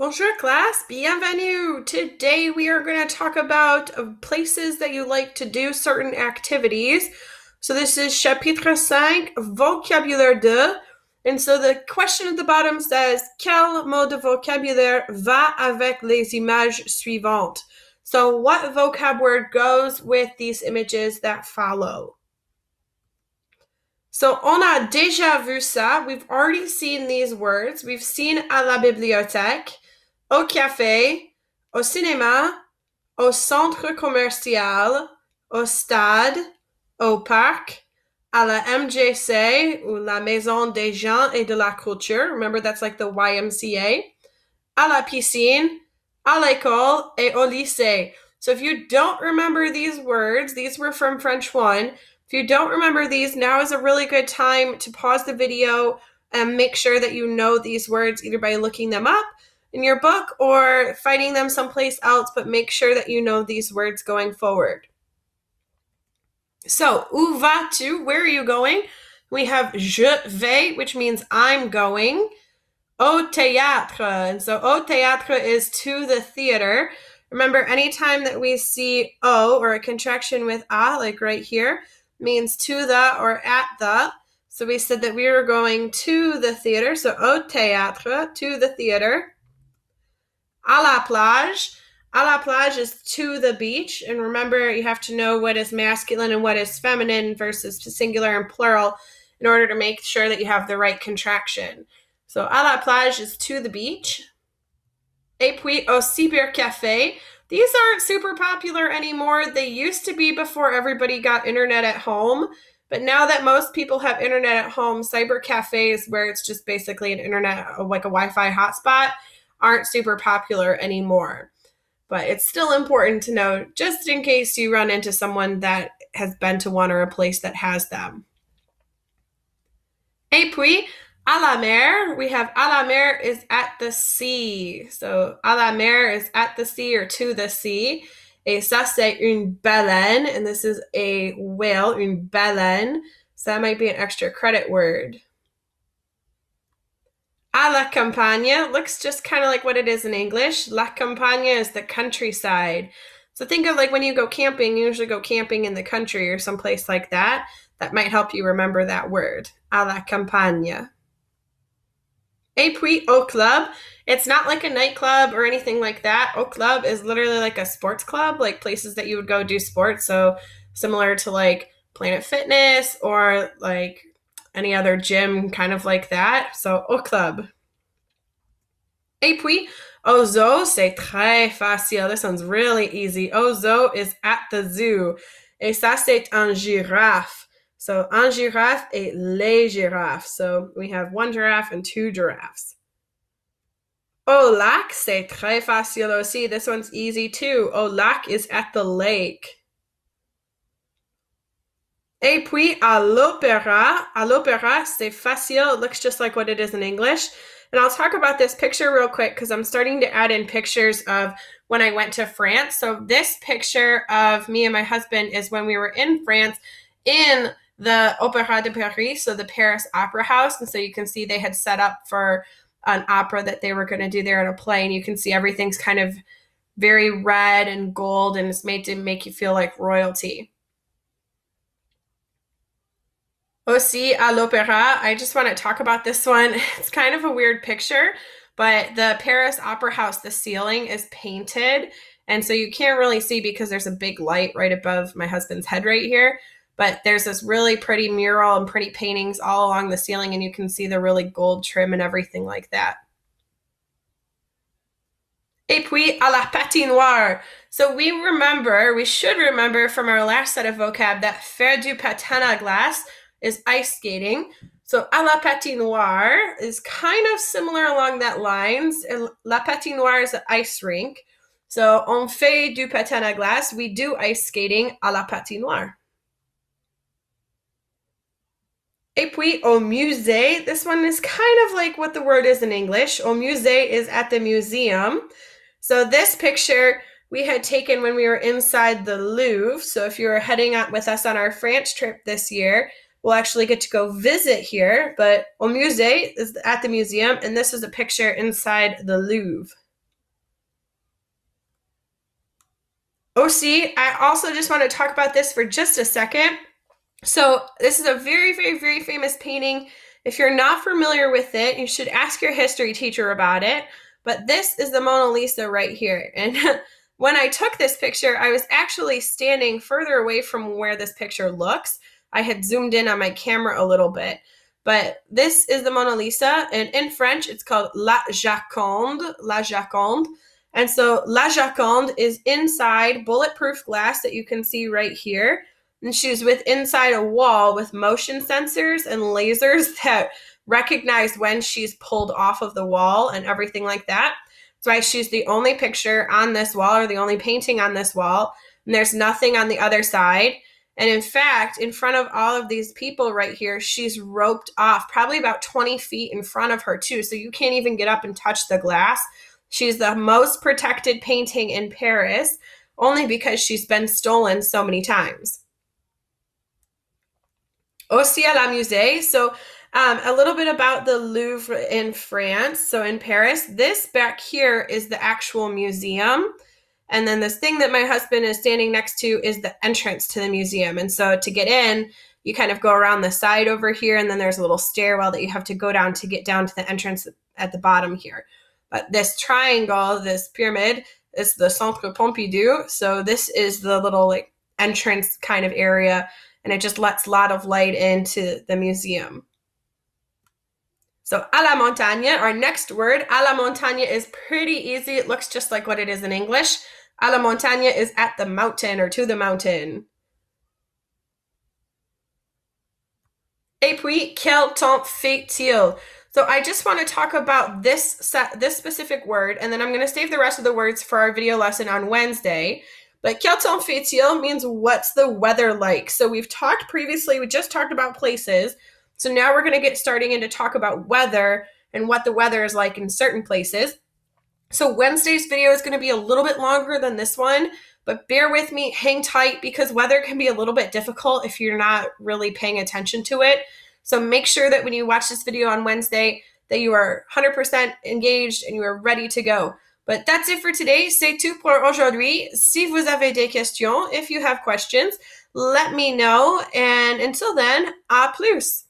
Bonjour class, bienvenue! Today we are going to talk about places that you like to do certain activities. So this is chapitre 5, vocabulaire 2. And so the question at the bottom says, quel mot de vocabulaire va avec les images suivantes? So what vocab word goes with these images that follow? So on a déjà vu ça. We've already seen these words. We've seen à la bibliothèque, au café, au cinéma, au centre commercial, au stade, au parc, à la MJC, ou la Maison des gens et de la culture. Remember, that's like the YMCA. À la piscine, à l'école, et au lycée. So if you don't remember these words, these were from French 1. If you don't remember these, now is a really good time to pause the video and make sure that you know these words either by looking them up in your book or finding them someplace else, but make sure that you know these words going forward. So, où vas-tu? Where are you going? We have je vais, which means I'm going. Au théâtre. And so au théâtre is to the theater. Remember, anytime that we see au or a contraction with a, like right here, means to the or at the. So we said that we were going to the theater. So au théâtre, to the theater. À la plage. À la plage is to the beach. And remember, you have to know what is masculine and what is feminine versus singular and plural in order to make sure that you have the right contraction. So à la plage is to the beach. Et puis au cybercafé. These aren't super popular anymore. They used to be before everybody got internet at home. But now that most people have internet at home, cybercafes, where it's just basically an internet, like a Wi-Fi hotspot, aren't super popular anymore. But it's still important to know, just in case you run into someone that has been to one or a place that has them. Et puis, à la mer, we have à la mer is at the sea. So à la mer is at the sea or to the sea. Et ça, c'est une baleine. And this is a whale, une baleine. So that might be an extra credit word. À la campagne looks just kind of like what it is in English. La campagne is the countryside. So think of like when you go camping, you usually go camping in the country or someplace like that. That might help you remember that word. À la campagne. Et puis au club, it's not like a nightclub or anything like that. Au club is literally like a sports club, like places that you would go do sports. So similar to like Planet Fitness or like any other gym, kind of like that. So au club. Et puis au zoo, c'est très facile. This one's really easy. Au zoo is at the zoo. Et ça, c'est un girafe. So, un girafe et les girafes. So, we have one giraffe and two giraffes. Au lac, c'est très facile aussi. This one's easy too. Au lac is at the lake. Et puis, à l'opéra, c'est facile. It looks just like what it is in English. And I'll talk about this picture real quick because I'm starting to add in pictures of when I went to France. So, this picture of me and my husband is when we were in France in the Opéra de Paris, so the Paris Opera House. And so you can see they had set up for an opera that they were going to do there in a play. And you can see everything's kind of very red and gold, and it's made to make you feel like royalty. Aussi à l'opéra, I just want to talk about this one. It's kind of a weird picture, but the Paris Opera House, the ceiling is painted. And so you can't really see because there's a big light right above my husband's head right here. But there's this really pretty mural and pretty paintings all along the ceiling, and you can see the really gold trim and everything like that. Et puis, à la patinoire. So we should remember from our last set of vocab that faire du patin à glace is ice skating. So à la patinoire is kind of similar along that lines. La patinoire is an ice rink. So on fait du patin à glace, we do ice skating à la patinoire. Et puis au musée, this one is kind of like what the word is in English. Au musée is at the museum. So this picture we had taken when we were inside the Louvre. So if you were heading out with us on our France trip this year, we'll actually get to go visit here. But au musée is at the museum, and this is a picture inside the Louvre. Aussi, I also just want to talk about this for just a second. So this is a very, very, very famous painting. If you're not familiar with it, you should ask your history teacher about it. But this is the Mona Lisa right here. And when I took this picture, I was actually standing further away from where this picture looks. I had zoomed in on my camera a little bit. But this is the Mona Lisa, and in French, it's called La Joconde, La Joconde. And so La Joconde is inside bulletproof glass that you can see right here. And she's inside a wall with motion sensors and lasers that recognize when she's pulled off of the wall and everything like that. That's why she's the only picture on this wall, or the only painting on this wall. And there's nothing on the other side. And in fact, in front of all of these people right here, she's roped off probably about 20 feet in front of her too. So you can't even get up and touch the glass. She's the most protected painting in Paris, only because she's been stolen so many times. Aussi à la musée. So a little bit about the Louvre in France. So in Paris, this back here is the actual museum. And then this thing that my husband is standing next to is the entrance to the museum. And so to get in, you kind of go around the side over here, and then there's a little stairwell that you have to go down to get down to the entrance at the bottom here. But this triangle, this pyramid, is the Centre Pompidou. So this is the little like entrance kind of area, and it just lets a lot of light into the museum. So, à la montagne, our next word, à la montagne, is pretty easy. It looks just like what it is in English. À la montagne is at the mountain or to the mountain. Et puis, quel temps fait-il? So I just want to talk about this specific word, and then I'm going to save the rest of the words for our video lesson on Wednesday. But quel temps fait-il means what's the weather like? So we've talked previously, we just talked about places. So now we're going to get starting into talk about weather and what the weather is like in certain places. So Wednesday's video is going to be a little bit longer than this one, but bear with me, hang tight, because weather can be a little bit difficult if you're not really paying attention to it. So make sure that when you watch this video on Wednesday that you are 100% engaged and you are ready to go. But that's it for today. C'est tout pour aujourd'hui. Si vous avez des questions, if you have questions, let me know. And until then, à plus.